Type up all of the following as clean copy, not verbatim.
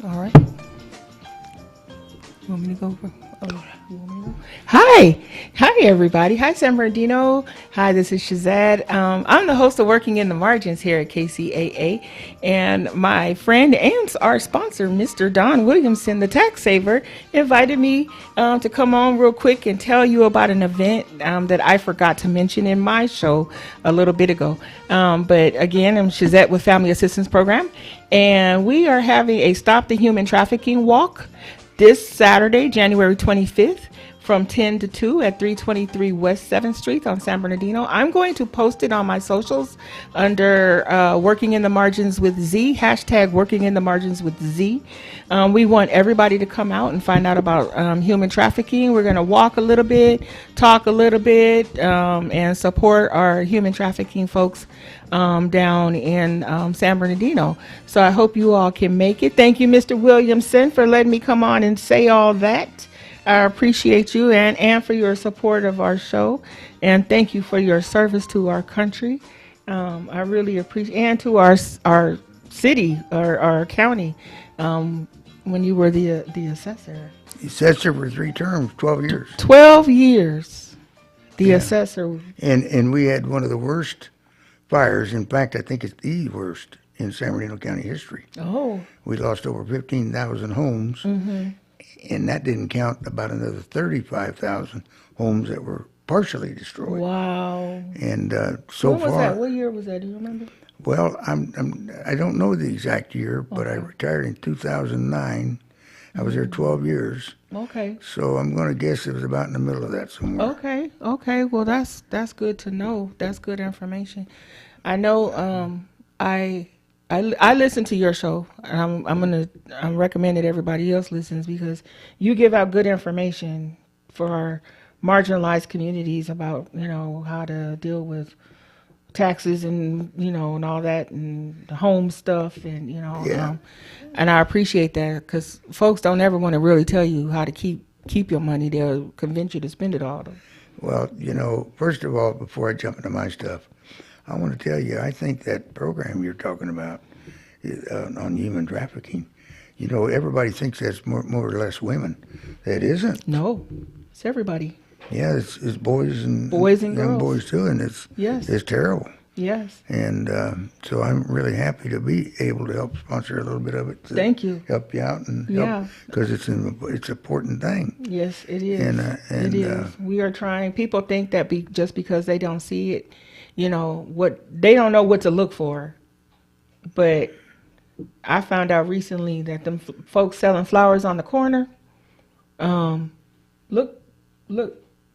All right. You want me to go? You want me to go? Hi, everybody. Hi, San Bernardino. Hi, this is Shazad. I'm the host of Working in the Margins here at KCAA, and my friend and our sponsor, Mr. Don Williamson, the Taxsaver, invited me to come on real quick and tell you about an event that I forgot to mention in my show a little bit ago. But again, I'm Shazad with Family Assistance Program, and we are having a Stop the Human Trafficking Walk this Saturday, January 25th, from 10 to 2 at 323 West 7th Street on San Bernardino. I'm going to post it on my socials under Working in the Margins with Z, hashtag Working in the Margins with Z. We want everybody to come out and find out about human trafficking. We're going to walk a little bit, talk a little bit, and support our human trafficking folks down in San Bernardino. So I hope you all can make it. Thank you, Mr. Williamson, for letting me come on and say all that. I appreciate you and for your support of our show. And thank you for your service to our country. I really appreciate, and to our city, our county, when you were the assessor. The assessor for 3 terms, 12 years. 12 years, the assessor. And we had one of the worst fires. In fact, I think it's the worst in San Bernardino County history. Oh. We lost over 15,000 homes. Mm-hmm. And that didn't count about another 35,000 homes that were partially destroyed. Wow. And so when was far, that? What year was that? Do you remember? Well, I don't know the exact year, but I retired in 2009. I was there 12 years. Okay. So I'm going to guess it was about in the middle of that somewhere. Okay. Well, that's good to know. That's good information. I know. I listen to your show, and I'm recommend that everybody else listens, because you give out good information for our marginalized communities about how to deal with taxes and and all that, and the home stuff, and and I appreciate that, because folks don't ever want to really tell you how to keep your money. They'll convince you to spend it all. Well, first of all, before I jump into my stuff, I want to tell you, I think that program you're talking about on human trafficking, everybody thinks that's more or less women. That isn't. No, it's everybody. Yeah, it's boys and young girls. Boys too, and it's terrible. Yes. And so I'm really happy to be able to help sponsor a little bit of it. Thank you. Help you out and help, because it's an important thing. Yes, it is. And it is. We are trying. People think that just because they don't see it, what they don't know what to look for. But I found out recently that them folks selling flowers on the corner, look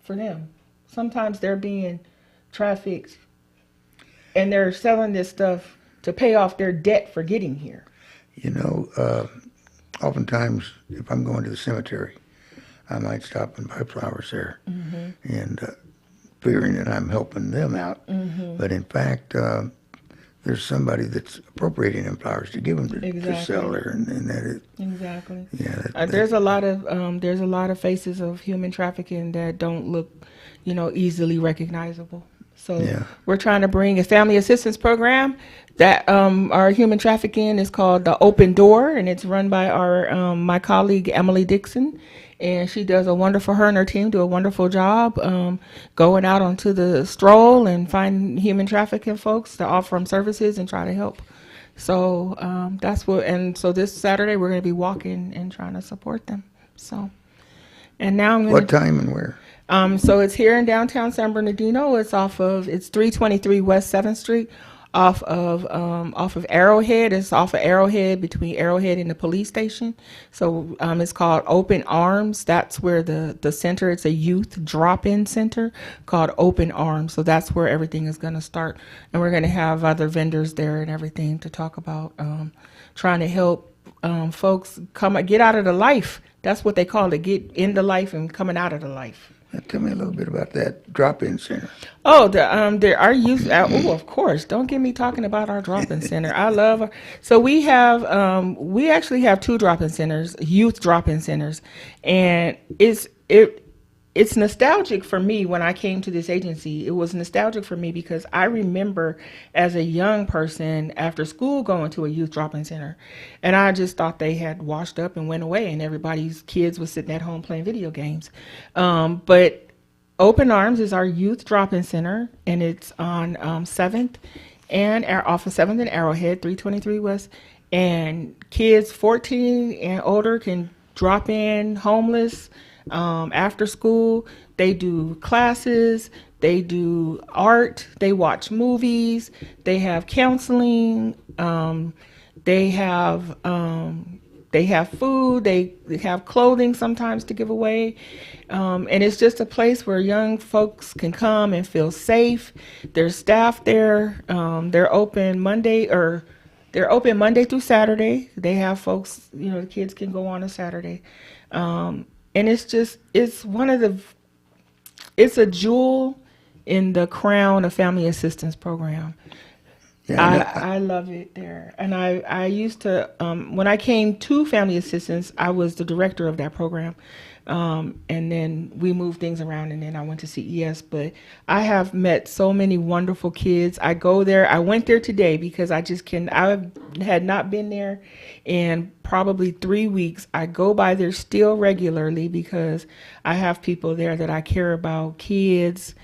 for them. Sometimes they're being trafficked, and they're selling this stuff to pay off their debt for getting here. Oftentimes, if I'm going to the cemetery, I might stop and buy flowers there, mm-hmm. and figuring that I'm helping them out. Mm-hmm. But in fact, there's somebody that's appropriating them flowers to give them to sell there, and that is exactly. Yeah, there's a lot of faces of human trafficking that don't look, easily recognizable. So we're trying to bring a family assistance program that our human trafficking is called the Open Door, and it's run by our my colleague Emily Dixon, and she does her and her team do a wonderful job going out onto the stroll and find human trafficking folks to offer them services and try to help. So so this Saturday we're going to be walking and trying to support them. So, and now I'm going What time and where? So it's here in downtown San Bernardino. It's 323 West 7th Street, off of Arrowhead. It's off of Arrowhead, between Arrowhead and the police station. So it's called Open Arms. That's where the center, it's a youth drop-in center called Open Arms. So that's where everything is going to start. And we're going to have other vendors there and everything to talk about trying to help folks get out of the life. That's what they call it, get into life and coming out of the life. Now, tell me a little bit about that drop-in center. Oh, our youth. Of course. Don't get me talking about our drop-in center. I love her. So we actually have 2 drop-in centers, youth drop-in centers, and it it's nostalgic for me when I came to this agency. It was nostalgic for me because I remember as a young person after school going to a youth drop-in center, and I just thought they had washed up and went away, and everybody's kids was sitting at home playing video games. But Open Arms is our youth drop-in center, and it's on 7th and off of 7th and Arrowhead, 323 West. And kids 14 and older can drop in homeless after school. They do classes, they do art, they watch movies, they have counseling, they have food, they have clothing sometimes to give away. And it's just a place where young folks can come and feel safe. There's staff there. They're open Monday through Saturday. They have folks, the kids can go on a Saturday. And it's a jewel in the crown of family assistance program. Yeah, I love it there. And I used to, when I came to family assistance, I was the director of that program. And then we moved things around, and then I went to CES. But I have met so many wonderful kids. I go there. I went there today because I had not been there in probably 3 weeks. I go by there still regularly because I have people there that I care about, kids.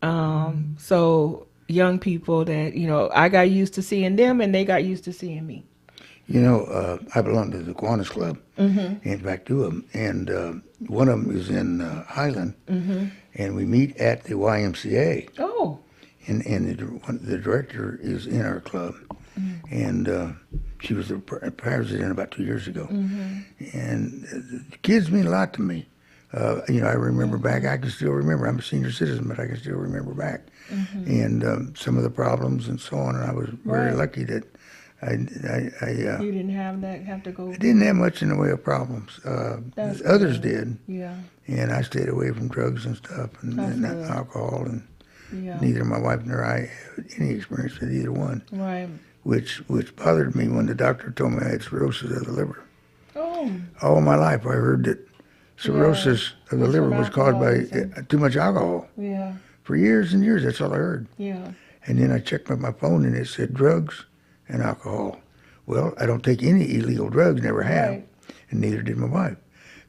So young people that, I got used to seeing them and they got used to seeing me. I belong to the Kiwanis Club, in fact, two of them, and one of them is in Highland, and we meet at the YMCA. Oh. And the director is in our club, and she was the president about 2 years ago. And the kids mean a lot to me. I remember back, I can still remember, I'm a senior citizen, but I can still remember back. And some of the problems and so on, and I was very lucky that you didn't have to go. I didn't have much in the way of problems. Others did. Yeah. And I stayed away from drugs and stuff and alcohol, and neither my wife nor I had any experience with either one. Right. Which bothered me when the doctor told me I had cirrhosis of the liver. Oh. All my life I heard that cirrhosis of the liver was caused by too much alcohol. Yeah. For years and years, that's all I heard. Yeah. And then I checked my phone and it said drugs and alcohol. Well, I don't take any illegal drugs, never have, and neither did my wife.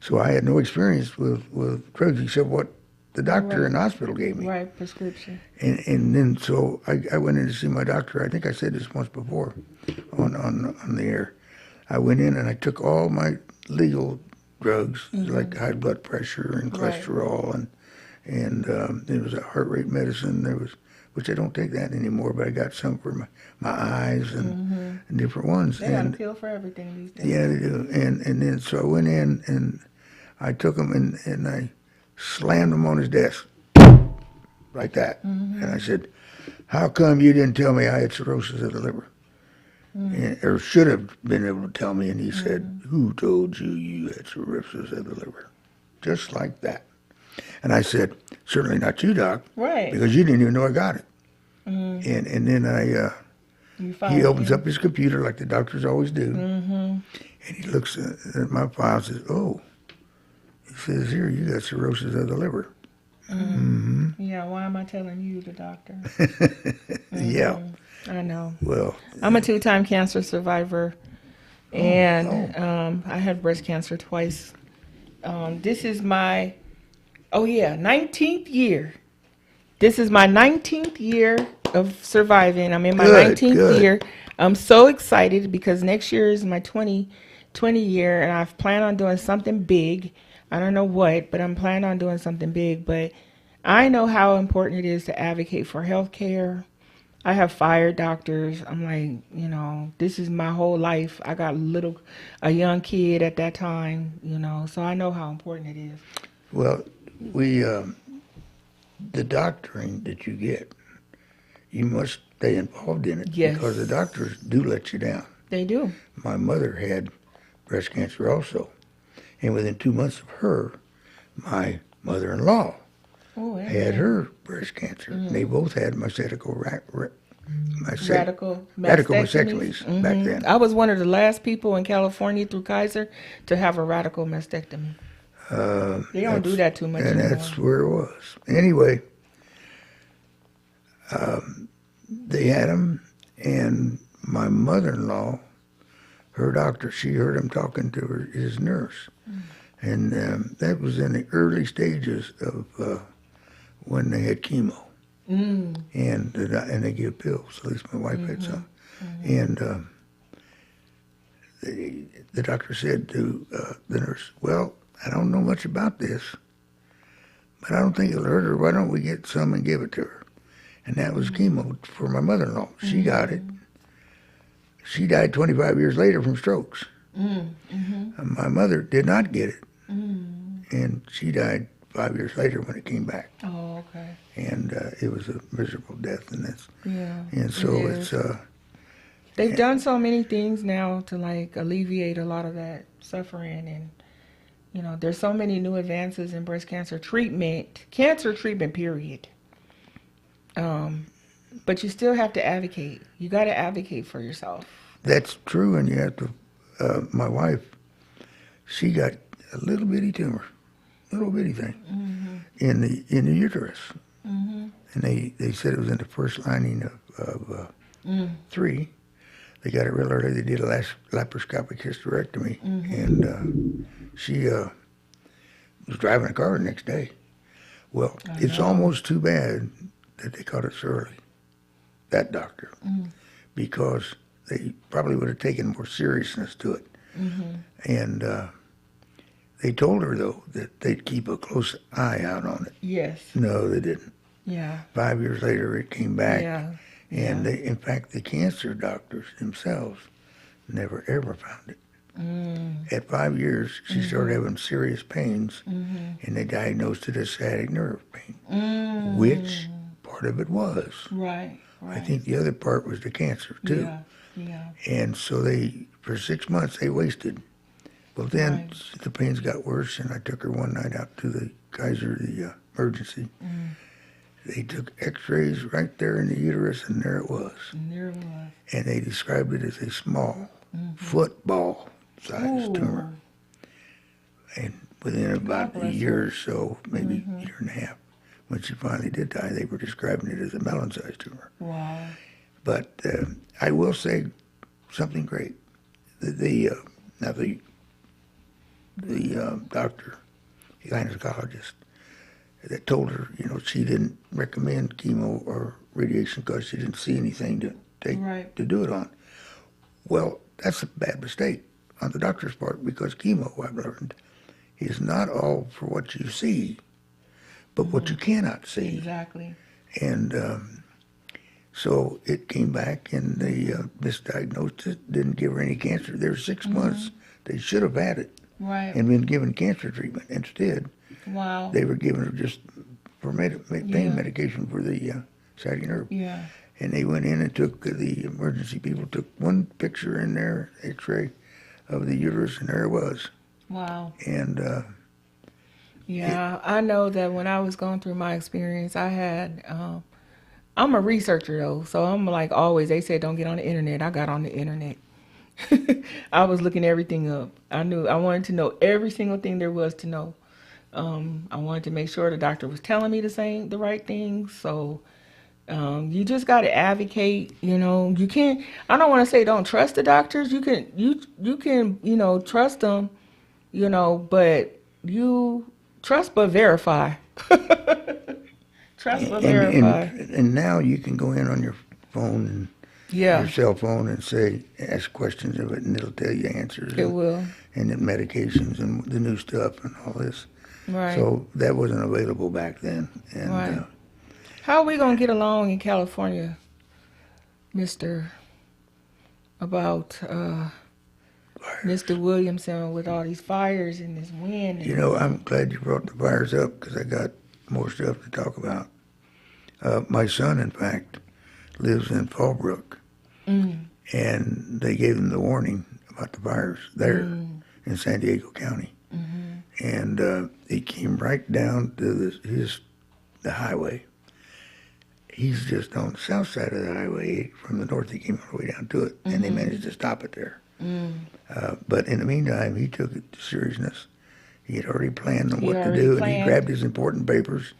So I had no experience with drugs except what the doctor in the hospital gave me. Right, prescription. And then so I went in to see my doctor. I think I said this once before on the air. I went in and I took all my legal drugs, like high blood pressure and cholesterol, and there was a heart rate medicine. Which I don't take that anymore, but I got some for my eyes and different ones. They got a pill for everything these days. Yeah, they do. And then so I went in and I took them and I slammed them on his desk like that. And I said, "How come you didn't tell me I had cirrhosis of the liver?" Or should have been able to tell me. And he said, "Who told you had cirrhosis of the liver?" Just like that. And I said, "Certainly not you, Doc." Right. Because you didn't even know I got it. And then he opens up his computer like the doctors always do. And he looks at my file and says, "Oh," he says, "here, you got cirrhosis of the liver." Yeah, why am I telling you, the doctor? Yeah. I know. Well, I'm a 2-time cancer survivor, and I had breast cancer twice. This is my 19th year. This is my 19th year of surviving. I'm in my 19th year. I'm so excited because next year is my 20 year, and I've planned on doing something big. I don't know what, but I'm planning on doing something big. But I know how important it is to advocate for health care. I have fired doctors. I'm like, this is my whole life. I got a young kid at that time, so I know how important it is. Well, the doctoring that you get, you must stay involved in it. Yes. Because the doctors do let you down. They do. My mother had breast cancer also. And within 2 months of her, my mother-in-law had her breast cancer. They both had radical mastectomies back then. I was one of the last people in California through Kaiser to have a radical mastectomy. They don't do that too much and anymore. that's where it was. Anyway, they had him, and my mother-in-law, her doctor, she heard him talking to his nurse. And that was in the early stages of when they had chemo. And they give pills. At least my wife had some. And the doctor said to the nurse, "Well, I don't know much about this, but I don't think it'll hurt her. Why don't we get some and give it to her?" And that was chemo for my mother-in-law. She got it. She died 25 years later from strokes. My mother did not get it. And she died 5 years later when it came back. Oh, okay. And it was a miserable death. Yeah. And so it's... They've done so many things now to like alleviate a lot of that suffering, and you know, there's so many new advances in breast cancer treatment, period. But you still have to advocate. You got to advocate for yourself. That's true, and you have to. My wife, she got a little bitty tumor, little bitty thing, in the uterus, and they said it was in the first lining of 3. They got it real early. They did a laparoscopic hysterectomy, and she was driving a car the next day. Well, it's almost too bad that they caught it so early, that doctor, because they probably would have taken more seriousness to it. And they told her, though, that they'd keep a close eye out on it. Yes. No, they didn't. Yeah. 5 years later, it came back. Yeah. And they, in fact, the cancer doctors themselves never ever found it. At 5 years, she started having serious pains, and they diagnosed it as sciatic nerve pain, which part of it was. Right. I think the other part was the cancer, too. Yeah. And so for 6 months, they wasted. Well, then the pains got worse, and I took her one night out to the Kaiser, the emergency. They took x-rays right there in the uterus, and there it was. And they described it as a small, football-sized tumor. And within about a year or so, maybe a year and a half, when she finally did die, they were describing it as a melon-sized tumor. Wow. But I will say something great. The doctor, the gynecologist, that told her, she didn't recommend chemo or radiation because she didn't see anything to do it on. Well, that's a bad mistake on the doctor's part, because chemo, I've learned, is not all for what you see, but what you cannot see. Exactly. And so it came back, and they misdiagnosed it, didn't give her any cancer. There were 6 months they should have had it and been given cancer treatment. Instead, they were giving her just for pain medication for the sciatic nerve. Yeah. And they went in and took, the emergency people took one picture in there, x-ray of the uterus, and there it was. Wow. And I know that when I was going through my experience, I had, I'm a researcher though, so I'm like always, they said don't get on the internet. I got on the internet. I was looking everything up. I wanted to know every single thing there was to know. I wanted to make sure the doctor was telling me the right things. So you just got to advocate. You can't. I don't want to say don't trust the doctors. You can trust them. But you trust but verify. Trust but verify. And now you can go in on your phone and your cell phone and ask questions of it, and it'll tell you answers. It will. And then medications and the new stuff and all this. Right. So that wasn't available back then. And, how are we going to get along in California, Mr. About Mr. Williamson, with all these fires and this wind? I'm glad you brought the fires up, because I got more stuff to talk about. My son, in fact, lives in Fallbrook, and they gave him the warning about the fires there in San Diego County. And he came right down to the highway. He's just on the south side of the highway. From the north, he came all the way down to it, and they managed to stop it there. But in the meantime, he took it to seriousness. He had already planned on He what to already do, and he planned. grabbed his important papers,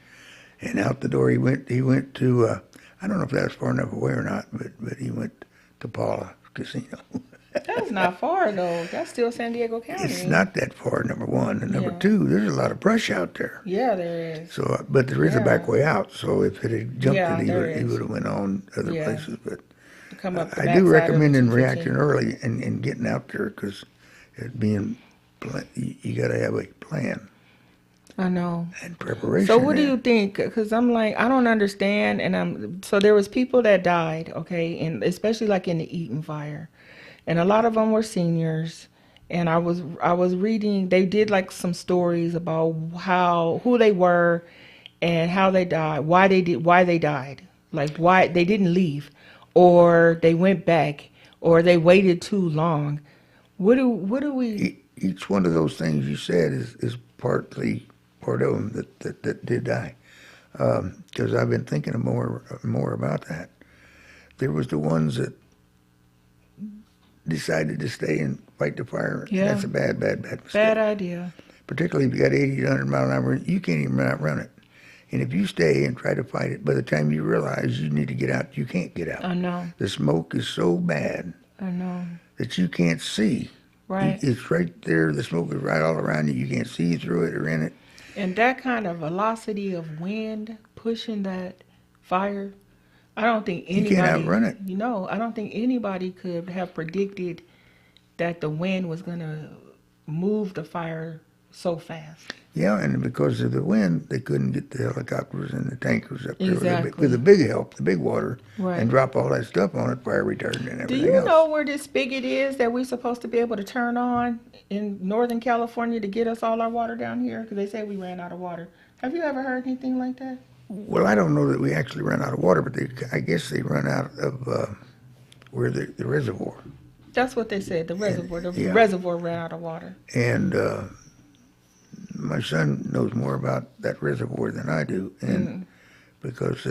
and out the door he went. He went to, I don't know if that was far enough away or not, but he went to Paula Casino. That's not far though. That's still San Diego County. It's not that far, number one. And number Yeah. two, there's a lot of brush out there. Yeah, there is. So, but there is a Yeah. back way out. So if it had jumped Yeah, it, there he is. would have went on other Yeah. places. But Come up the I do backside of recommend the in 215. reacting early and getting out there because it being, you got to have a plan I know. and preparation. So what do there. you think? Because I'm like, I don't understand. And so there was people that died, okay, and especially like in the Eaton fire, and a lot of them were seniors. And I was reading. They did like some stories about who they were, and how they died, why they died, like why they didn't leave, or they went back, or they waited too long. What do we? Each one of those things you said is partly part of them that did die. Because I've been thinking more about that. There was the ones that decided to stay and fight the fire. Yeah. That's a bad mistake. Bad idea. Particularly if you got 80 to 100 mile an hour, you can't even outrun it. And if you stay and try to fight it, by the time you realize you need to get out, you can't get out. I know. The smoke is so bad I know. that you can't see. Right. It's right there. The smoke is right all around you. You can't see through it or in it. And that kind of velocity of wind pushing that fire, I don't think anybody. You can't outrun it. You know, I don't think anybody could have predicted that the wind was going to move the fire so fast. Yeah, and because of the wind, they couldn't get the helicopters and the tankers up there Exactly. with the big help, the big water, Right. and drop all that stuff on it, fire retardant and Do everything you else. know where this spigot is that we're supposed to be able to turn on in Northern California to get us all our water down here? Because they say we ran out of water. Have you ever heard anything like that? Well, I don't know that we actually run out of water, but I guess they run out of where the reservoir. That's what they said. The reservoir. The yeah. reservoir ran out of water. And my son knows more about that reservoir than I do, and because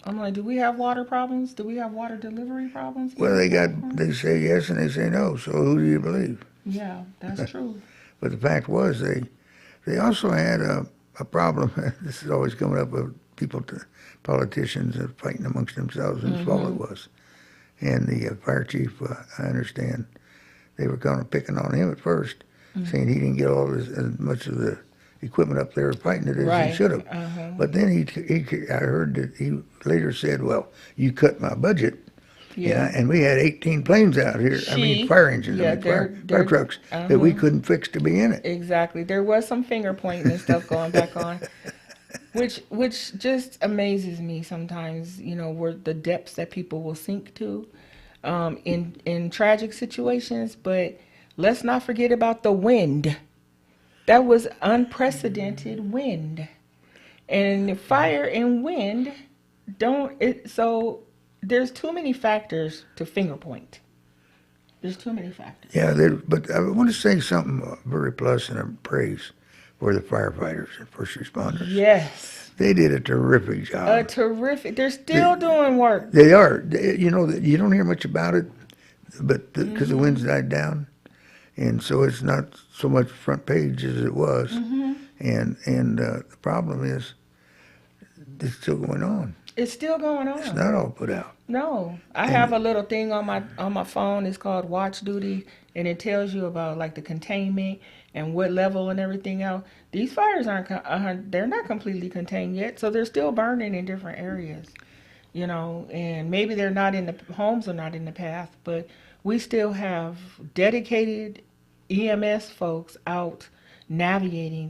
I'm like, do we have water problems? Do we have water delivery problems? well, they say yes and they say no. So who do you believe? Yeah, that's true. But the fact was they also had a problem. This is always coming up with politicians fighting amongst themselves whose fault it was. And the fire chief, I understand, they were kind of picking on him at first, saying he didn't get as much of the equipment up there fighting it as Right. he should have. But then I heard that he later said, "Well, you cut my budget." Yeah. And we had 18 planes out here. I mean, fire engines, Yeah, fire they're- trucks that we couldn't fix to be in it. Exactly. There was some finger pointing and stuff going back on, which just amazes me sometimes. You know, where the depths that people will sink to, in tragic situations. But let's not forget about the wind. That was unprecedented wind, and fire and wind so there's too many factors to finger point. There's too many factors. Yeah, but I want to say something very plus and a praise for the firefighters and first responders. Yes. They did a terrific job. They're still doing work. They are. You know, you don't hear much about it, but because the wind's died down, and so it's not so much front page as it was. And the problem is, it's still going on. It's still going on. It's not all put out. No, I have a little thing on my phone. It's called Watch Duty, and it tells you about like the containment and what level and everything else. These fires they're not completely contained yet, so they're still burning in different areas, you know. And maybe they're not in the homes, are not in the path, but we still have dedicated EMS folks out navigating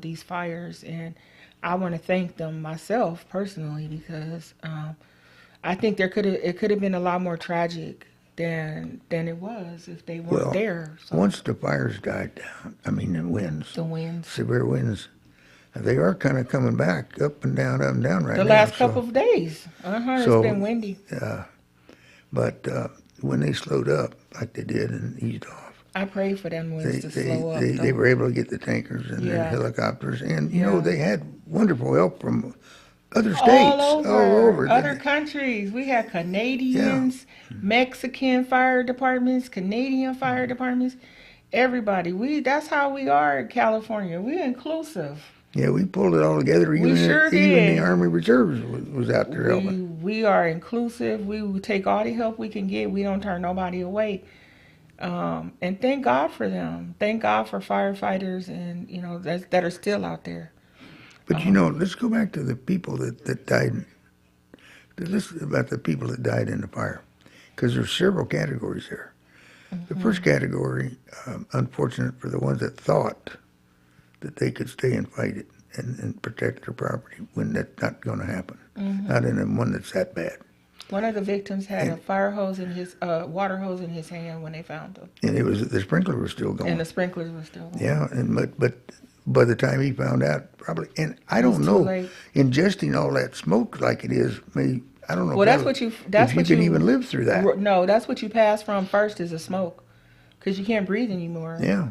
these fires, and I want to thank them myself personally because I think it could have been a lot more tragic than it was if they weren't there. So. Once the fires died down, I mean the winds, severe winds, they are kind of coming back up and down right now. The last couple of days, it's been windy. But when they slowed up like they did and eased off, I pray for them winds to slow up. They were able to get the tankers and the helicopters, and you know they had wonderful help from other states, all over. Other countries. We had Canadians, Mexican fire departments, Canadian fire departments, Everybody. That's how we are in California. We're inclusive. Yeah, we pulled it all together. We sure Even the did. Army Reserves was out there helping. We are inclusive. We will take all the help we can get. We don't turn nobody away. And thank God for them. Thank God for firefighters and that are still out there. But let's go back to the people that died. Listen about the people that died in the fire, because there's several categories there. The first category, unfortunate for the ones that thought that they could stay and fight it and protect their property, when that's not going to happen. Not in the one that's that bad. One of the victims had a fire hose in his water hose in his hand when they found him. And it was the sprinkler was still going. And the sprinklers were still going. Yeah, but by the time he found out, probably, and I don't know, ingesting all that smoke like it is, I don't know. Well, if you can even live through that. No, that's what you pass from first is the smoke, because you can't breathe anymore. Yeah.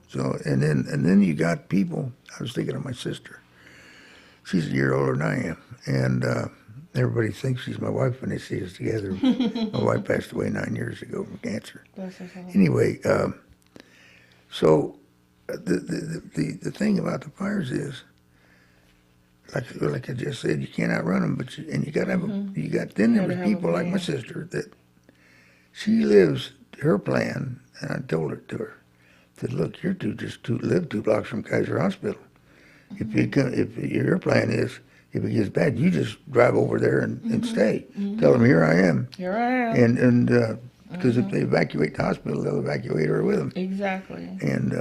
So and then you got people. I was thinking of my sister. She's a year older than I am, and everybody thinks she's my wife when they see us together. My wife passed away 9 years ago from cancer. Anyway, so the thing about the fires is, like I just said, you can't outrun them, but you got to have then there was people like my sister that she lives her plan, and I told it to her. I said, look, you live 2 blocks from Kaiser Hospital. If your plan is, if it gets bad, you just drive over there and stay. Tell them, here I am. Here I am. And because if they evacuate the hospital, they'll evacuate her with them. Exactly. And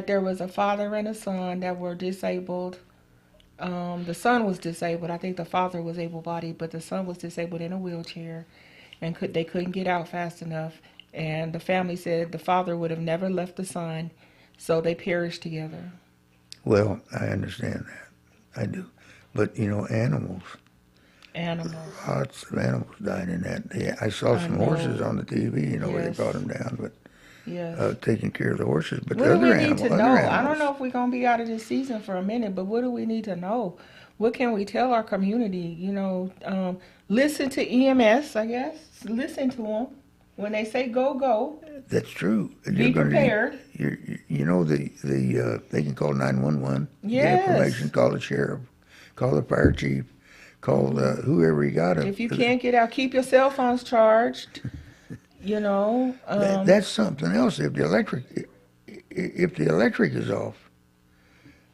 there was a father and a son that were disabled. The son was disabled. I think the father was able-bodied, but the son was disabled in a wheelchair, and they couldn't get out fast enough. And the family said the father would have never left the son, so they perished together. Well, I understand that. I do. But, animals. Lots of animals died in that. I saw some horses on the TV, where they brought them down, but taking care of the horses. But what do we need to know? I don't know if we're going to be out of this season for a minute, but what do we need to know? What can we tell our community? Listen to EMS, I guess. Listen to them. When they say go, go. That's true. Be prepared. They can call 911. Yes. Get information. Call the sheriff. Call the fire chief. Call whoever you got. If you can't get out, keep your cell phones charged. That's something else. If the electric is off,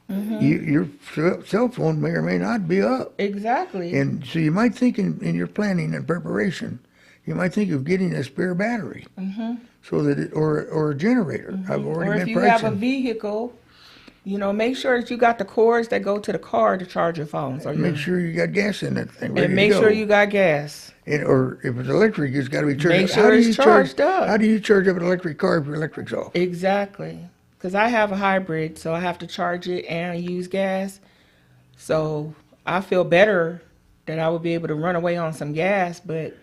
your cell phone may or may not be up. Exactly. And so you might think in your planning and preparation, you might think of getting a spare battery, so that or a generator. I've already or if you have a vehicle, make sure that you got the cords that go to the car to charge your phones. Or make sure you got gas in that thing. And make sure you got gas. Or if it's electric, it's got to be charged. Make sure it's charged up. How do you charge up an electric car if your electric's off? Exactly. Because I have a hybrid, so I have to charge it and use gas. So I feel better that I would be able to run away on some gas, but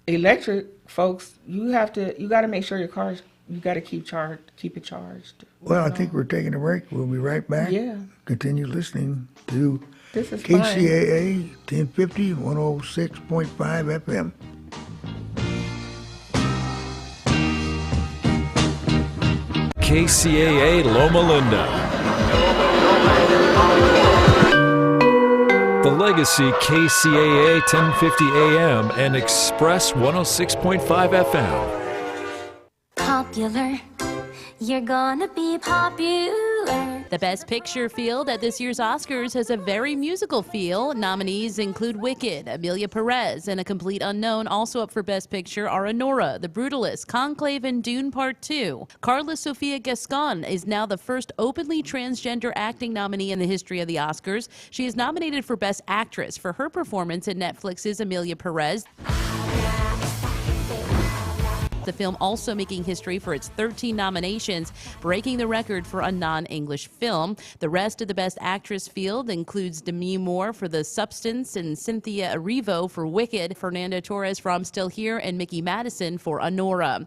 electric, folks, you got to make sure your car, you got to keep it charged. Well, I think we're taking a break. We'll be right back. Yeah. Continue listening to this is KCAA 1050 106.5 FM. KCAA Loma Linda. The Legacy KCAA 1050 AM and Express 106.5 FM. Popular, you're gonna be popular. The Best Picture field at this year's Oscars has a very musical feel. Nominees include Wicked, Amelia Perez, and A Complete Unknown. Also up for Best Picture are Anora, The Brutalist, Conclave, and Dune Part 2. Carla Sofia Gascon is now the first openly transgender acting nominee in the history of the Oscars. She is nominated for Best Actress for her performance in Netflix's Amelia Perez. The film also making history for its 13 nominations, breaking the record for a non-English film. The rest of the Best Actress field includes Demi Moore for The Substance and Cynthia Erivo for Wicked, Fernanda Torres from Still Here, and Mickey Madison for Anora.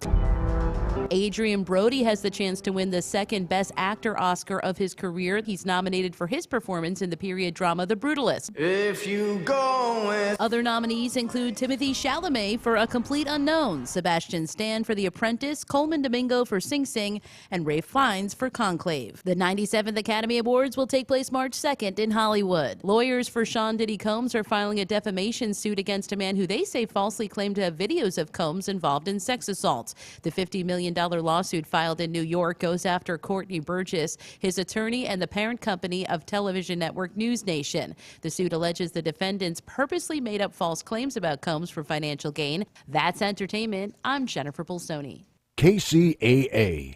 Adrian Brody has the chance to win the second Best Actor Oscar of his career. He's nominated for his performance in the period drama The Brutalist. If you go with... Other nominees include Timothée Chalamet for A Complete Unknown, Sebastian Stan for The Apprentice, Coleman Domingo for Sing Sing, and Ralph Fiennes for Conclave. The 97th Academy Awards will take place March 2nd in Hollywood. Lawyers for Sean Diddy Combs are filing a defamation suit against a man who they say falsely claimed to have videos of Combs involved in sex assaults. The $50 million lawsuit filed in New York goes after Courtney Burgess, his attorney, and the parent company of television network News Nation. The suit alleges the defendants purposely made up false claims about Combs for financial gain. That's entertainment. I'm Jennifer Bolsoni. KCAA.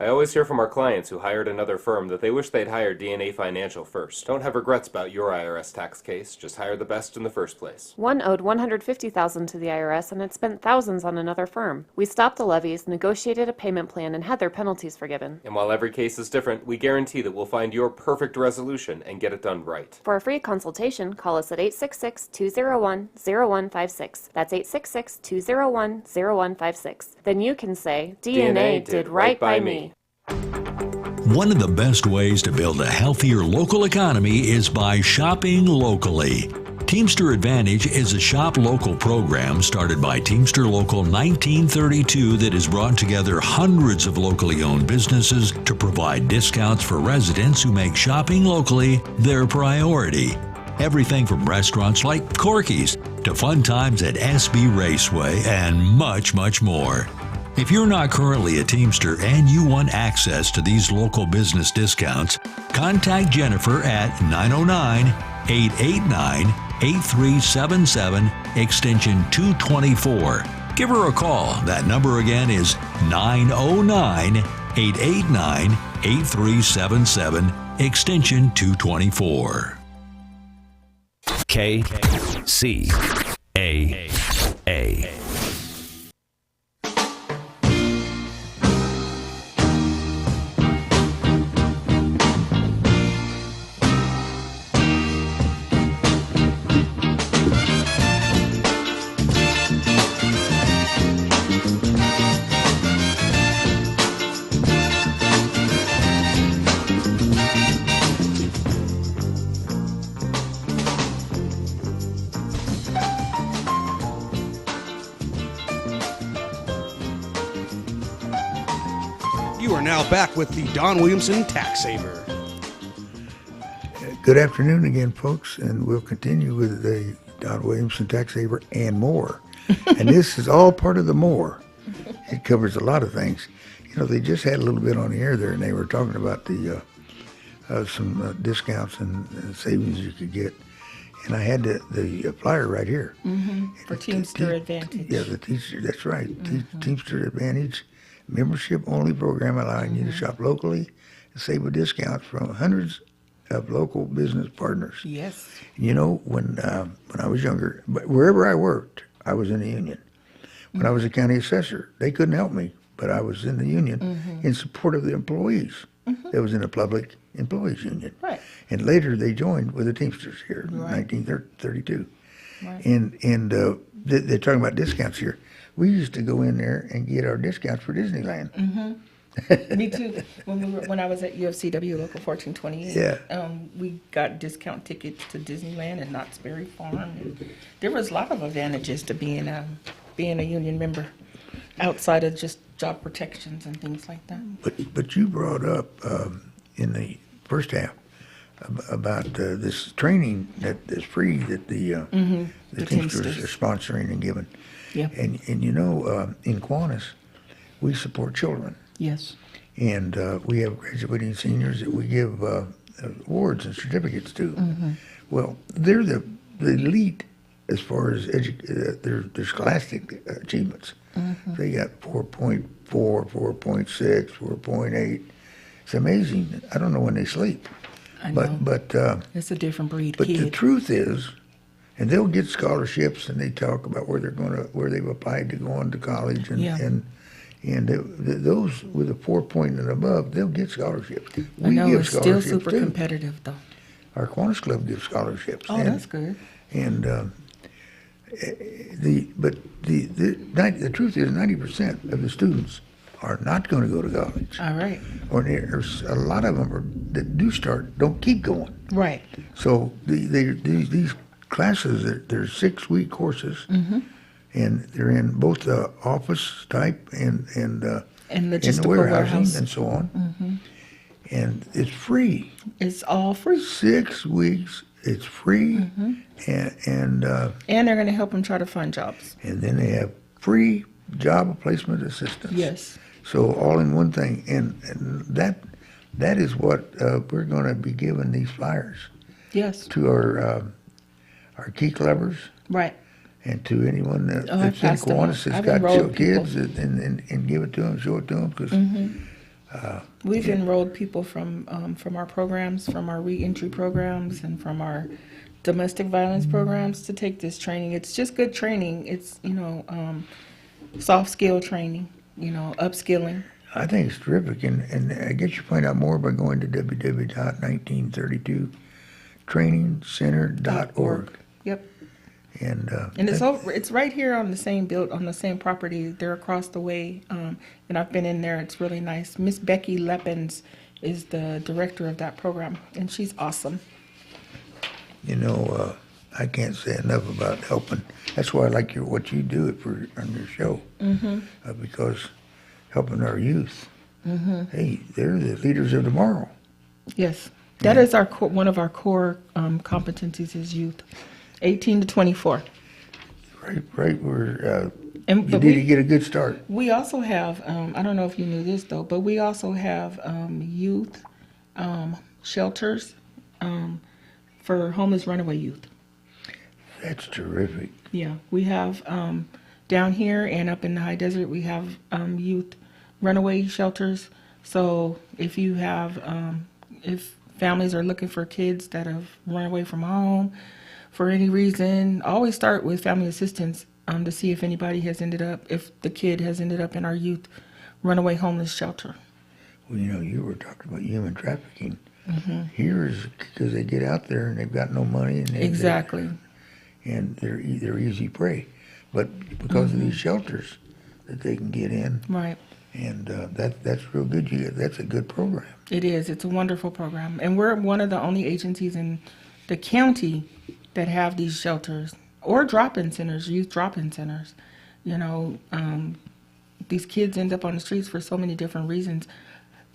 I always hear from our clients who hired another firm that they wish they'd hired DNA Financial first. Don't have regrets about your IRS tax case. Just hire the best in the first place. One owed $150,000 to the IRS and had spent thousands on another firm. We stopped the levies, negotiated a payment plan, and had their penalties forgiven. And while every case is different, we guarantee that we'll find your perfect resolution and get it done right. For a free consultation, call us at 866-201-0156. That's 866-201-0156. Then you can say, DNA did right by me. One of the best ways to build a healthier local economy is by shopping locally. Teamster Advantage is a shop local program started by Teamster Local 1932 that has brought together hundreds of locally owned businesses to provide discounts for residents who make shopping locally their priority. Everything from restaurants like Corky's to fun times at SB Raceway and much, much more. If you're not currently a Teamster and you want access to these local business discounts, contact Jennifer at 909-889-8377, extension 224. Give her a call. That number again is 909-889-8377, extension 224. KCAA. You are now back with the Don Williamson Taxsaver. Good afternoon again, folks, and we'll continue with the Don Williamson Taxsaver and more. And this is all part of the more. It covers a lot of things. You know, they just had a little bit on the air there, and they were talking about the some discounts and savings you could get. And I had the flyer right here. For Teamster Advantage. Yeah, the Teamster, that's right. Teamster Advantage, membership-only program allowing you to shop locally and save a discount from hundreds of local business partners. Yes. You know, when I was younger, but wherever I worked, I was in the union. When I was a county assessor, they couldn't help me, but I was in the union in support of the employees. That was in a public employees union. Right. And later they joined with the Teamsters here in 1932. Right. And they're talking about discounts here. We used to go in there and get our discounts for Disneyland. Me too. When I was at UFCW Local 1428, we got discount tickets to Disneyland and Knott's Berry Farm. And there was a lot of advantages to being a union member, outside of just job protections and things like that. But you brought up in the first half about this training that is free that the Teamsters are sponsoring and giving. Yeah. And you know, in Kiwanis, we support children. Yes. And we have graduating seniors that we give awards and certificates to. Well, they're the elite as far as their scholastic achievements. They got 4.4, 4.6, 4.8. It's amazing. I don't know when they sleep. I know. But it's a different breed But kid. the truth is, and they'll get scholarships, and they talk about where they've applied to go on to college, and those with a 4 point and above, they'll get scholarships. I know, it's still scholarships super too. competitive though. Our Kiwanis Club gives scholarships. Oh, that's good. And The truth is 90% of the students are not going to go to college. All right. Or there's a lot of them that do start don't keep going. Right. So these classes, they're 6-week courses, and they're in both the office type and And in the logistical warehousing warehouse. and so on. And it's free. It's all free. 6 weeks, it's free, and they're going to help them try to find jobs. then they have free job placement assistance. Yes. So all in one thing, and that is what we're going to be giving these flyers Yes. to our key clubbers Right. and to anyone that's I've in passed them on. Kiwanis that's I've got enrolled kids and give it to them, show it to them, because We've enrolled people from our programs, from our reentry programs, and from our domestic violence programs to take this training. It's just good training. It's, soft skill training, upskilling. I think it's terrific, and I guess you find out more by going to www.1932trainingcenter.org. Yep. And It's right here on the same property. They're across the way, and I've been in there. It's really nice. Miss Becky Leppens is the director of that program, and she's awesome. I can't say enough about helping. That's why I like what you do on your show, because helping our youth. Hey, they're the leaders of tomorrow. Yes, that is one of our core competencies is youth, 18 to 24. Right. We're You need to get a good start. We also have, I don't know if you knew this though, but we also have youth shelters for homeless runaway youth. That's terrific. Yeah, we have down here and up in the high desert, we have youth runaway shelters. So if you have, if families are looking for kids that have run away from home for any reason, always start with family assistance to see if anybody has if the kid has ended up in our youth runaway homeless shelter. Well, you were talking about human trafficking. Here is because they get out there and they've got no money and Exactly. And they're easy prey, but because of these shelters that they can get in, Right. And that's real good. That's a good program. It is. It's a wonderful program, and we're one of the only agencies in the county that have these shelters or drop-in centers, youth drop-in centers. These kids end up on the streets for so many different reasons,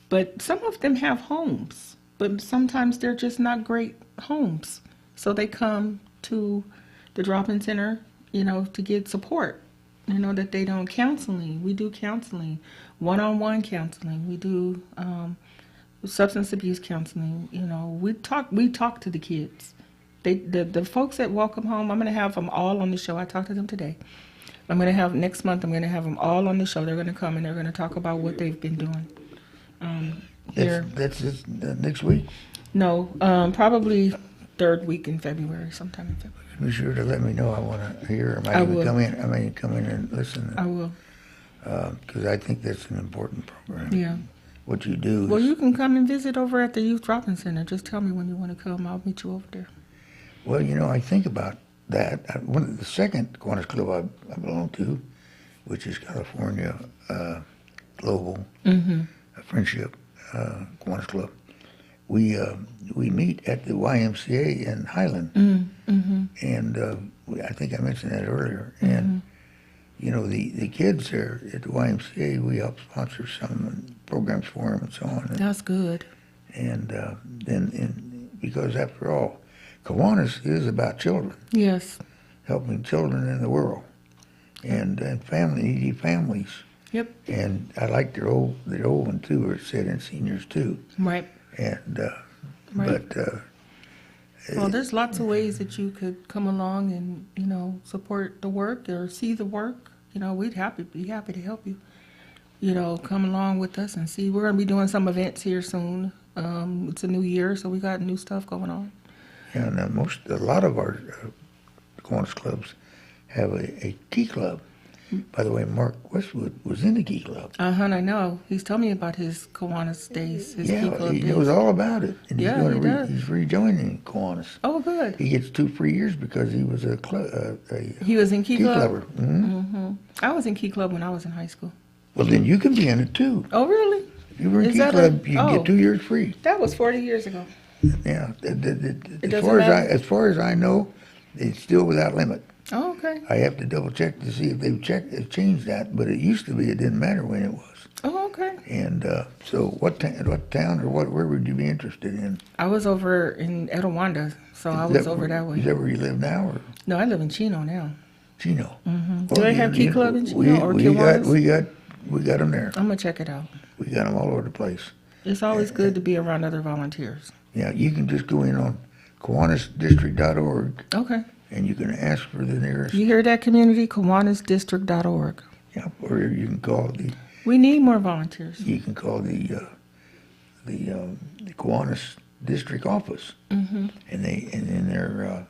but some of them have homes, but sometimes they're just not great homes. So they come to the drop-in center, to get support. That they don't counseling. We do counseling, one-on-one counseling. We do substance abuse counseling. We talk to the kids. The folks that welcome home, I'm going to have them all on the show. I talked to them today. Next month, I'm going to have them all on the show. They're going to come and they're going to talk about what they've been doing. That's just, next week? No, probably third week in February, sometime in February. Be sure to let me know. I want to hear. I may come in and listen. I will. Because I think that's an important program. Yeah. What you do. Well, you can come and visit over at the Youth Drop-In Center. Just tell me when you want to come. I'll meet you over there. Well, I think about that. The second Kiwanis Club I belong to, which is California Global Friendship Kiwanis Club, we meet at the YMCA in Highland, and I think I mentioned that earlier. And the kids there at the YMCA, we help sponsor some programs for them and so on. That's good. And because after all, Kiwanis is about children. Yes. Helping children in the world, and needy families. Yep. And I like their old one too, or said in seniors too. Right. And right. Well, there's lots of ways that you could come along and support the work or see the work. We'd be happy to help you. Come along with us and see. We're going to be doing some events here soon. It's a new year, so we got new stuff going on. And a lot of our Kiwanis clubs have a key club, By the way, Mark Westwood was in the Key Club. I know. He's told me about his Kiwanis days, his Key Yeah, Club he days. knows all about it. And Yeah, he does. He's rejoining Kiwanis. Oh, good. He gets 2 free years because he was He was in Key Club? Clubber. Mm-hmm. I was in Key Club when I was in high school. Well, then you can be in it too. Oh, really? If you were in Is Key that Club, you can get 2 years free. That was 40 years ago. Yeah. It As doesn't matter? as far as I know, it's still without limit. Oh, okay. I have to double check to see if they've changed that, but it used to be it didn't matter when it was. Oh, okay. And so what town or where would you be interested in? I was over in Etowanda, so I was over that way. Is that where you live now? Or? No, I live in Chino now. Chino. Mm-hmm. Do they have Key Club in Chino or Kiwanis? We got them there. I'm going to check it out. We got them all over the place. It's always good to be around other volunteers. Yeah, you can just go in on KiwanisDistrict.org. Okay. And you can ask for the nearest. You hear that, community? KiwanisDistrict.org. Yeah, or you can call We need more volunteers. You can call the Kiwanis District office, and in their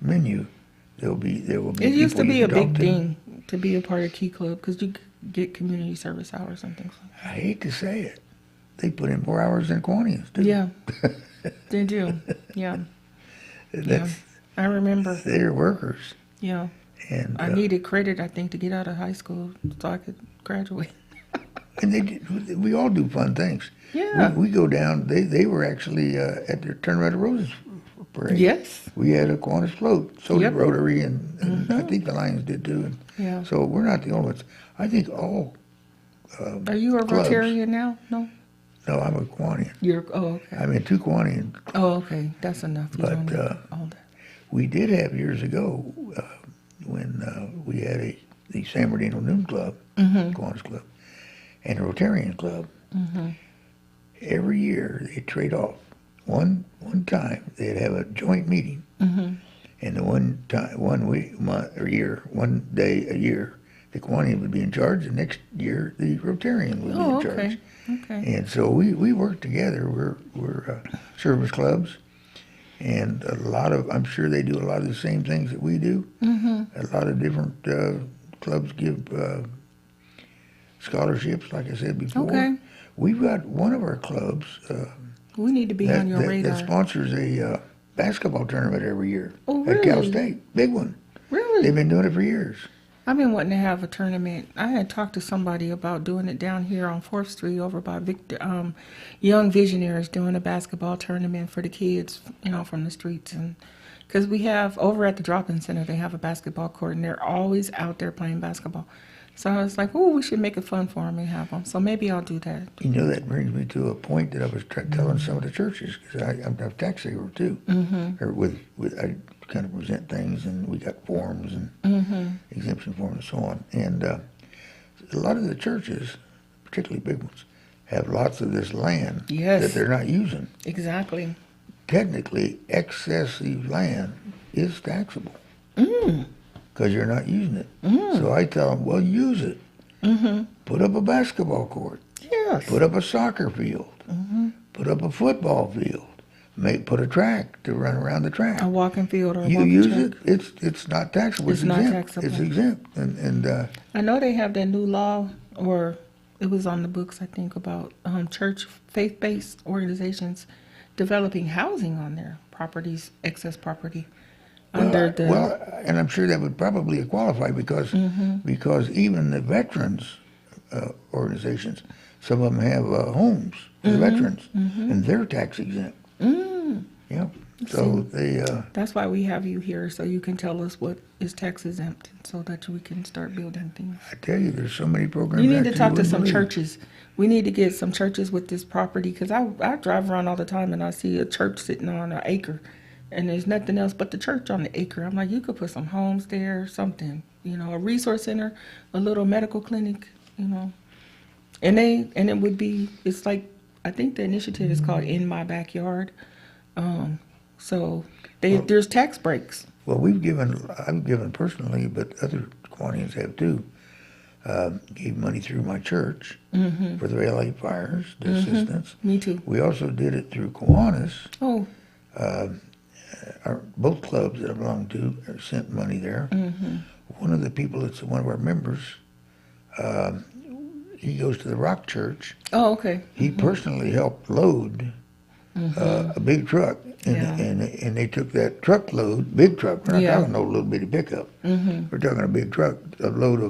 menu there will be. It used to be a big thing to be a part of Key Club because you get community service hours and things like that. I hate to say it, they put in more hours than Kiwanians do. Yeah, they do. Yeah. I remember. They're workers. Yeah. And I needed credit, I think, to get out of high school so I could graduate. And we all do fun things. Yeah. We go down. They were actually at their Turn Red Roses parade. Yes. We had a Kiwanis float. So Yep. did Rotary, and I think the Lions did too. And Yeah. So we're not the only ones. I think all. Are you a clubs- Rotarian now? No. No, I'm a Kiwanian. Okay. I'm in 2 Kiwanian. Oh, okay. That's enough. You don't But need all that. we did have years ago when we had the San Bernardino Noon Club, Kiwanis Club, and a Rotarian Club. Every year they'd trade off. One time they'd have a joint meeting, and the one day a year, the Kiwanian would be in charge. The next year, the Rotarian would be in charge. Okay. And so we work together. We're service clubs, and I'm sure they do a lot of the same things that we do. A lot of different clubs give scholarships, like I said before. Okay. We've got one of our clubs We need to be on your radar. that sponsors a basketball tournament every year Oh, at Cal really? State. Big one. Really? They've been doing it for years. I've been wanting to have a tournament. I had talked to somebody about doing it down here on 4th Street over by Victor, Young Visionaries, doing a basketball tournament for the kids, from the streets. And because we have, over at the drop-in center, they have a basketball court, and they're always out there playing basketball. So I was like, we should make it fun for them and have them. So maybe I'll do that. That brings me to a point that I was telling some of the churches, because I'm a taxsaver too. Or with I kind of present things, and we got forms and exemption forms and so on. And a lot of the churches, particularly big ones, have lots of this land that they're not using. Exactly. Technically, excessive land is taxable because you're not using it. So I tell them, well, use it. Put up a basketball court. Yes. Put up a soccer field. Put up a football field. Put a track to run around the track. A walking field or a You walking use track. it. It's not taxable. It's It's not exempt. taxable. It's exempt. And I know they have that new law, or it was on the books, I think, about church faith-based organizations developing housing on their properties, excess property. and I'm sure that would probably qualify because even the veterans organizations, some of them have homes for veterans, and they're tax exempt. Yeah. So that's why we have you here, so you can tell us what is tax exempt, so that we can start building things. I tell you, there's so many programs. You need to actually talk to wouldn't some believe. churches. We need to get some churches with this property, because I drive around all the time and I see a church sitting on an acre, and there's nothing else but the church on the acre. I'm like, you could put some homes there, something, a resource center, a little medical clinic, and it would be, it's like, I think the initiative is called In My Backyard. So there's tax breaks. Well, I've given personally, but other Kiwanians have too. Gave money through my church for the LA fires, the assistance. Me too. We also did it through Kiwanis. Oh. Both clubs that I belong to sent money there. one of the people that's one of our members, he goes to the Rock Church. Oh, okay. He personally helped load a big truck, and, Yeah. and they took that truckload, big truck. We're not Yeah. talking no little bitty pickup. We're talking a big truck, a load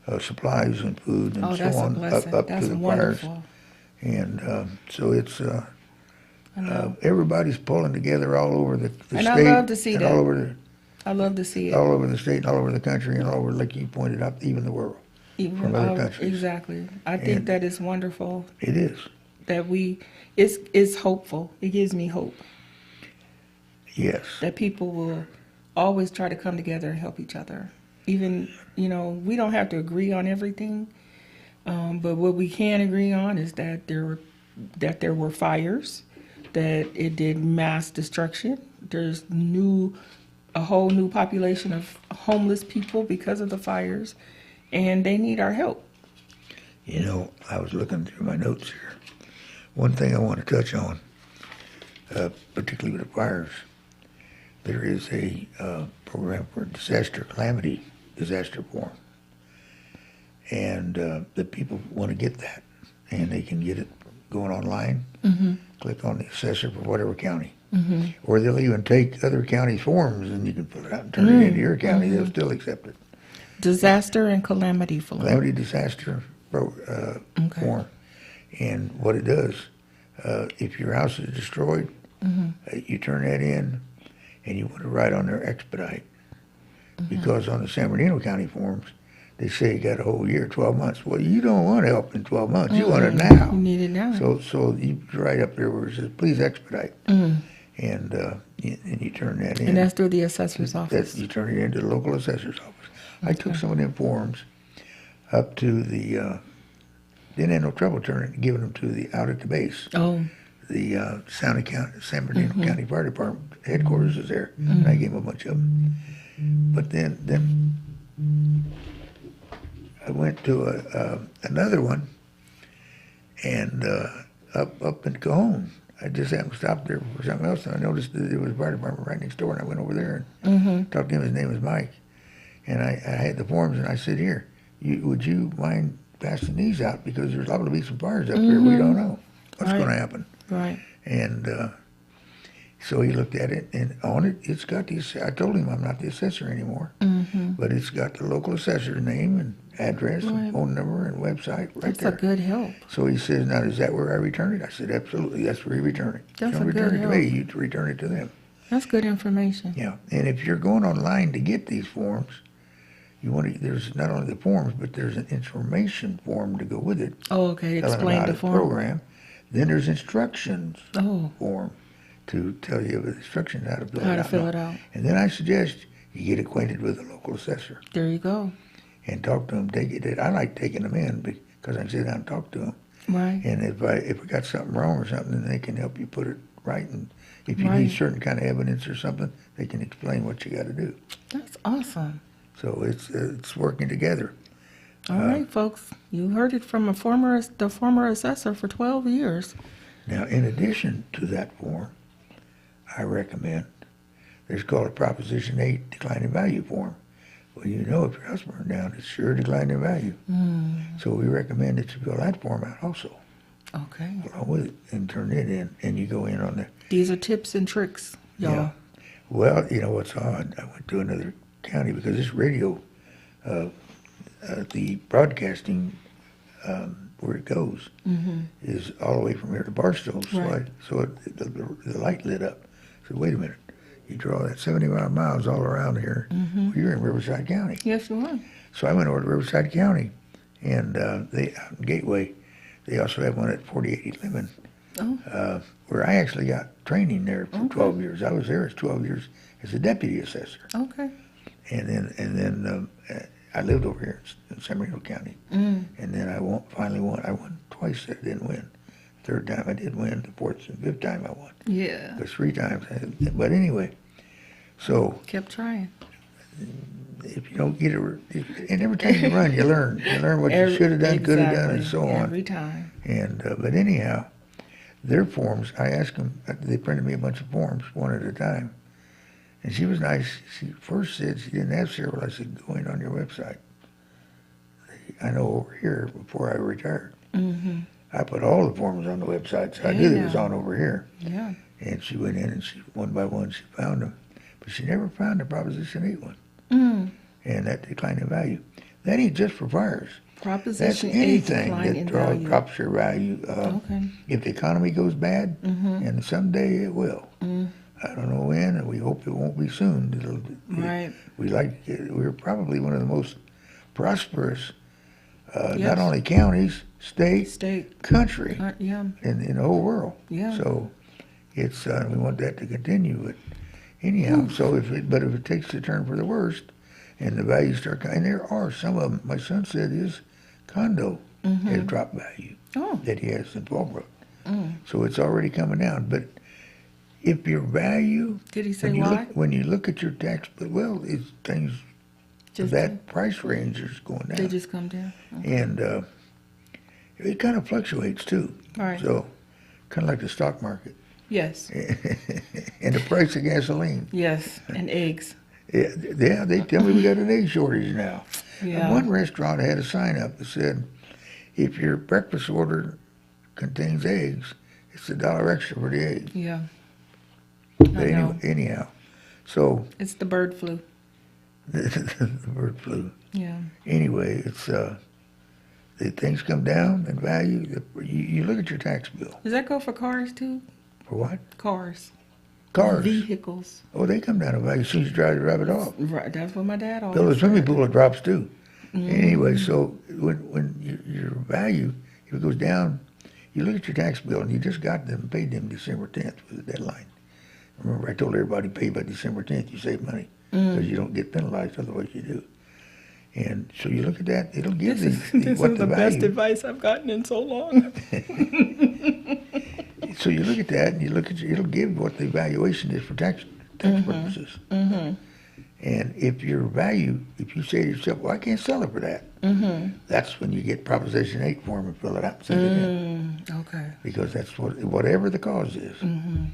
of supplies and food and Oh, so that's a on blessing. up That's to the wonderful. fires. And so it's I know. everybody's pulling together all over the And state. I love to see and that. all over I love to see it. all over the state, and all over the country, and all over, like you pointed out, even the world. Even from other countries. Exactly. I think And- that is wonderful It is. that it's hopeful. It gives me hope Yes. that people will always try to come together and help each other. Even, we don't have to agree on everything, but what we can agree on is that there were fires, that it did mass destruction. There's a whole new population of homeless people because of the fires, and they need our help. I was looking through my notes here. One thing I want to touch on, particularly with the fires, there is a program for disaster form. And the people want to get that, and they can get it going online. Click on the assessor for whatever county. Or they'll even take other counties' forms, and you can fill it out and turn it into your county. They'll still accept it. Disaster and calamity form. Calamity disaster form. And what it does, if your house is destroyed, you turn that in, and you want to write on there expedite. Because on the San Bernardino County forms, they say you got a whole year, 12 months. Well, you don't want help in 12 months. You want it now. You need it now. So you write up there where it says, please expedite. And you turn that in. And that's through the assessor's office. You turn it into the local assessor's office. I took some of them forms up to the, didn't have no trouble giving them to out at the base. Oh. The San Bernardino County Fire Department headquarters is there. And I gave them a bunch of them. But then I went to another one, and up in Cajon. I just happened to stop there for something else, and I noticed that there was a fire department right next door, and I went over there and talked to him. His name was Mike. And I had the forms, and I said, here, would you mind passing these out? Because there's liable to be some fires up here. We don't know what's going to happen. Right. And so he looked at it, and on it, it's got I told him I'm not the assessor anymore, but it's got the local assessor's name and address and phone number and website right there. That's a good help. So he says, now, is that where I return it? I said, absolutely, that's where you return it. That's you don't a good return it to me, help. you return it to them. That's good information. Yeah, and if you're going online to get these forms, there's not only the forms, but there's an information form to go with it. Oh, okay. telling Explain about the the form. program. Then there's instructions form to tell you the instructions how to fill How it to out. fill it out. And then I suggest you get acquainted with the local assessor There you go. and talk to them. I like taking them in because I can sit down and talk to them. Right. And if we got something wrong or something, then they can help you put it right. And if you Right. need certain kind of evidence or something, they can explain what you got to do. That's awesome. So it's working together. All right, folks. You heard it from the former assessor for 12 years. Now, in addition to that form, I recommend, there's called a Proposition 8 decline in value form. Well, if your house burned down, it's sure decline in value. So we recommend that you fill that form out also, Okay. along with it, and turn it in, and you go in on the... These are tips and tricks, y'all. Yeah. Well, you know what's odd? I went to another county because this radio, the broadcasting, where it goes, is all the way from here to Barstow. Right. So the light lit up. I said, wait a minute. You draw that 75 miles all around here. Well, you're in Riverside County. Yes, you are. So I went over to Riverside County, and they out in Gateway, they also have one at 4811, where I actually got training there for 12 years. I was there as 12 years as a deputy assessor. Okay. And then I lived over here in San Bernardino County. And then I finally won. I won twice. I didn't win. Third time I did win. The fourth and fifth time I won. Yeah. Because 3 times. But anyway, so Kept trying. if you don't get it, and every time you run, you learn. You learn what you should have done, could have done, and so on. Every time. And but anyhow, their forms, I asked them. They printed me a bunch of forms, one at a time, And she was nice. She first said she didn't have several. I said, go in on your website. I know over here, before I retired, I put all the forms on the website, so I knew it was on over here. Yeah. And she went in and she, one by one, she found them. But she never found the Proposition 8 one. And that decline in value. That ain't just for fires. Proposition That's 8 anything decline that in value. drops your value. Okay. If the economy goes bad, and someday it will. I don't know when, and we hope it won't be soon. Right. We're probably one of the most prosperous, Yes. not only counties, state, country, Yeah. in the whole world. Yeah. So it's we want that to continue. But anyhow, so if it takes a turn for the worst, and the values start, and there are some of them. My son said his condo has dropped value that he has in Fallbrook. So it's already coming down. But if your value, Did he say when you why? when you look at your tax bill, well, it's things Just that price range is going down. They just come down. And it kind of fluctuates too. Right. So kind of like the stock market Yes. and the price of gasoline. Yes. And eggs. Yeah, they tell me we got an egg shortage now. Yeah. And one restaurant had a sign up that said, if your breakfast order contains eggs, it's $1 extra for the egg. Yeah. But I know. anyhow, so It's the bird flu. the bird flu. Yeah. Anyway, it's the things come down in value. You look at your tax bill. Does that go for cars too? For what? Cars. Cars. Vehicles. Oh, they come down in value as soon as you drive it off. Right. That's what my dad always Though the swimming said. pool it drops too. Anyway, so when your value, if it goes down, you look at your tax bill and you just got them, paid them December 10th for the deadline. Remember, I told everybody pay by December 10th, you save money because you don't get penalized, otherwise you do. And so you look at that, it'll give This is what the the best value. advice I've gotten in so long. So you look at that and you look at it'll give what the valuation is for tax purposes. And if your value, if you say to yourself, well, I can't sell it for that, that's when you get Proposition 8 form and fill it out and send it in. Okay. Because that's whatever the cause is. And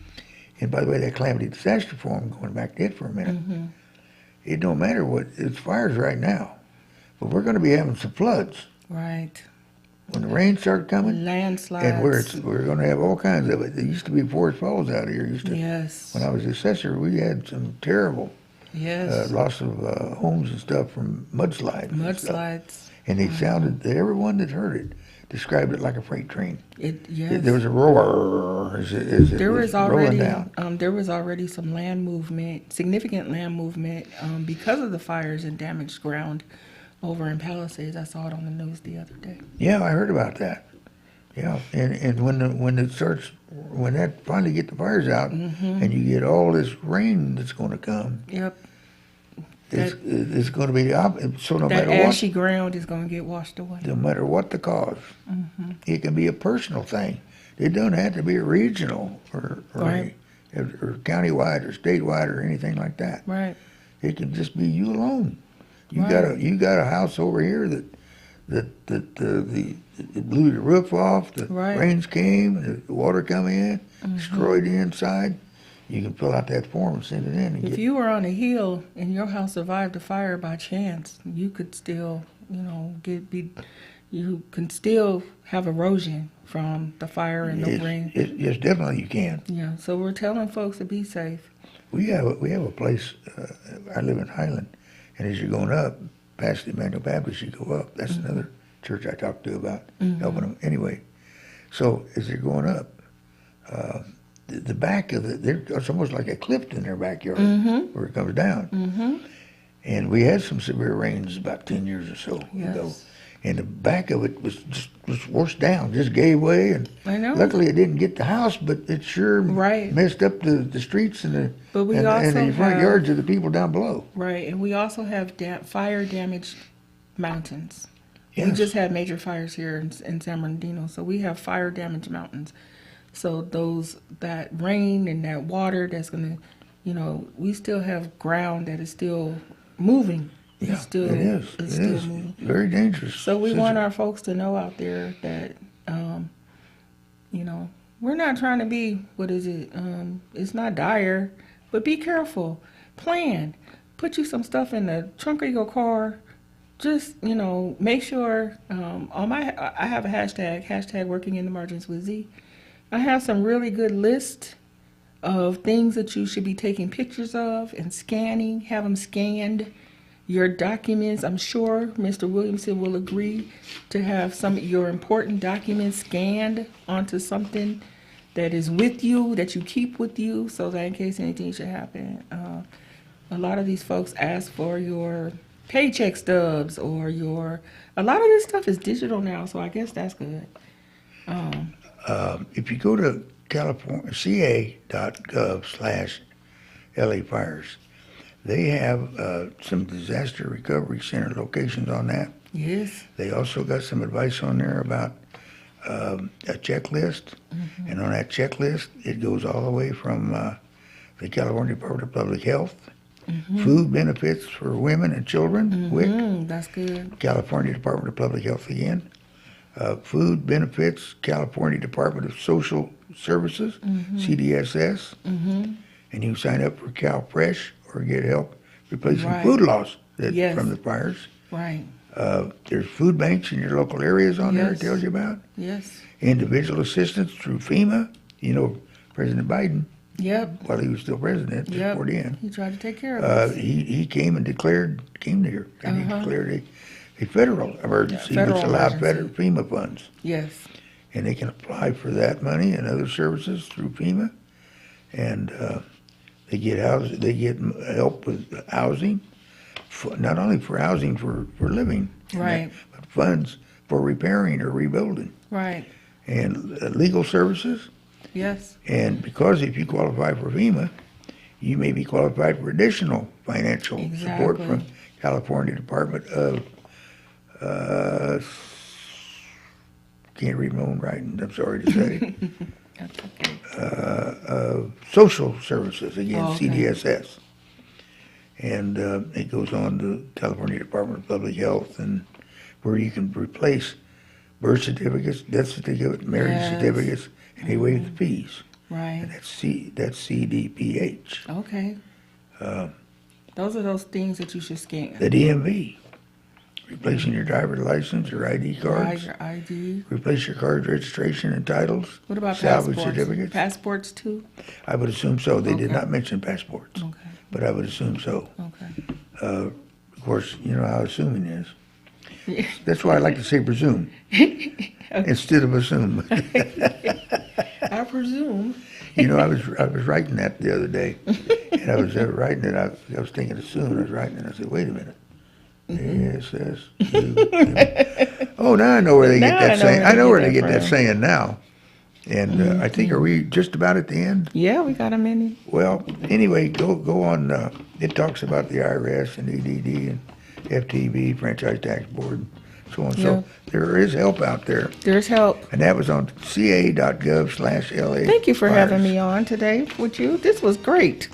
by the way, that calamity disaster form, going back to it for a minute, it don't matter what, it's fires right now, but we're going to be having some floods. Right. When the rain started coming, Landslides. and we're going to have all kinds of it. There used to be Forest Falls out here. Yes. When I was assessor, we had some terrible Yes. loss of homes and stuff from mudslides. Mudslides. And they sounded, everyone that heard it described it like a freight train. Yes. There was a roar as it There was was already rolling down. there was already some land movement, significant land movement, because of the fires and damaged ground over in Palisades. I saw it on the news the other day. Yeah, I heard about that. Yeah, and when that finally get the fires out, and you get all this rain that's going to come, Yep. it's going to be so no That matter what, ashy ground is going to get washed away. no matter what the cause, it can be a personal thing. It don't have to be a regional or Right. or countywide or statewide or anything like that. Right. It can just be you alone. You Right. you got a house over here that it blew the roof off. The Right. rains came, the water come in, destroyed the inside. You can fill out that form and send it in. And If you were on a hill and your house survived a fire by chance, you could still, you can still have erosion from the fire and the rain. Yes, definitely you can. Yeah, so we're telling folks to be safe. We have a place. I live in Highland, and as you're going up past the Emmanuel Baptist, you go up. That's another church I talked to about helping them. Anyway, so as they're going up, the back of it's almost like a cliff in their backyard where it comes down. And we had some severe rains about 10 years or so ago. And the back of it was washed down, just gave way. And I know. luckily it didn't get the house, but it sure Right. messed up the streets and But we and also the front have- yards of the people down below. Right, and we also have fire-damaged mountains. We Yes. just had major fires here in San Bernardino, so we have fire-damaged mountains. So that rain and that water that's gonna, we still have ground that is still moving. Yeah, It's still, it is. It's It still is. moving. Very dangerous. So we want our folks to know out there that, we're not trying to be, what is it? It's not dire, but be careful. plan. Put you some stuff in the trunk of your car. Just, make sure, I have a hashtag working in the margins with Z. I have some really good lists of things that you should be taking pictures of and scanning. Have them scanned. Your documents, I'm sure Mr. Williamson will agree to have some of your important documents scanned onto something that is with you, that you keep with you, so that in case anything should happen. A lot of these folks ask for your paycheck stubs or a lot of this stuff is digital now, so I guess that's good. If you go to ca.gov/LA fires, they have some disaster recovery center locations on that. Yes. They also got some advice on there about a checklist, and on that checklist, it goes all the way from the California Department of Public Health, food benefits for women and children, WIC. That's good. California Department of Public Health again. Food benefits, California Department of Social Services, CDSS. And you sign up for CalFresh or get help replacing food loss from the fires. Right. There's food banks in your local areas on there it tells you about. Yes. Individual assistance through FEMA. President Biden, while he was still president, just poured in. He tried to take care of us. He came and came here and he declared a federal emergency, which allowed FEMA funds. Yes. And they can apply for that money and other services through FEMA. And they get help with housing, not only for housing for living, right, but funds for repairing or rebuilding. Right. And legal services. Yes. And because if you qualify for FEMA, you may be qualified for additional financial support from California Department of can't read my own writing, I'm sorry to say. That's okay. Social services, again, CDSS. And it goes on to California Department of Public Health, and where you can replace birth certificates, death certificates, marriage certificates, and they waive the fees. Right. And that's CDPH. Okay. Those are those things that you should scan. The DMV, replacing your driver's license or ID cards. Your ID. Replace your car's registration and titles. What about salvage passports? Certificates? Passports too? I would assume so. They did not mention passports. Okay. But I would assume so. Okay. Of course, you know how assuming is. That's why I like to say presume instead of assume. I presume. I was writing that the other day, and I was writing it. I was thinking assume. I was writing it. And I said, wait a minute. Yes. Oh, now I know where they get that saying. I know where they get that saying now. And I think, are we just about at the end? Yeah, we got a minute. Well, anyway, go on. It talks about the IRS and EDD and FTB, Franchise Tax Board, so on. So there is help out there. There's help. And that was on ca.gov/LA. Thank you for having me on today with you. This was great.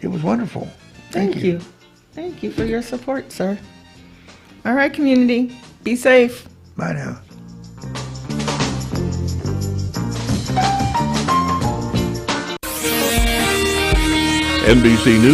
It was wonderful. Thank you. Thank you for your support, sir. All right, community. Be safe. Bye now. NBC News.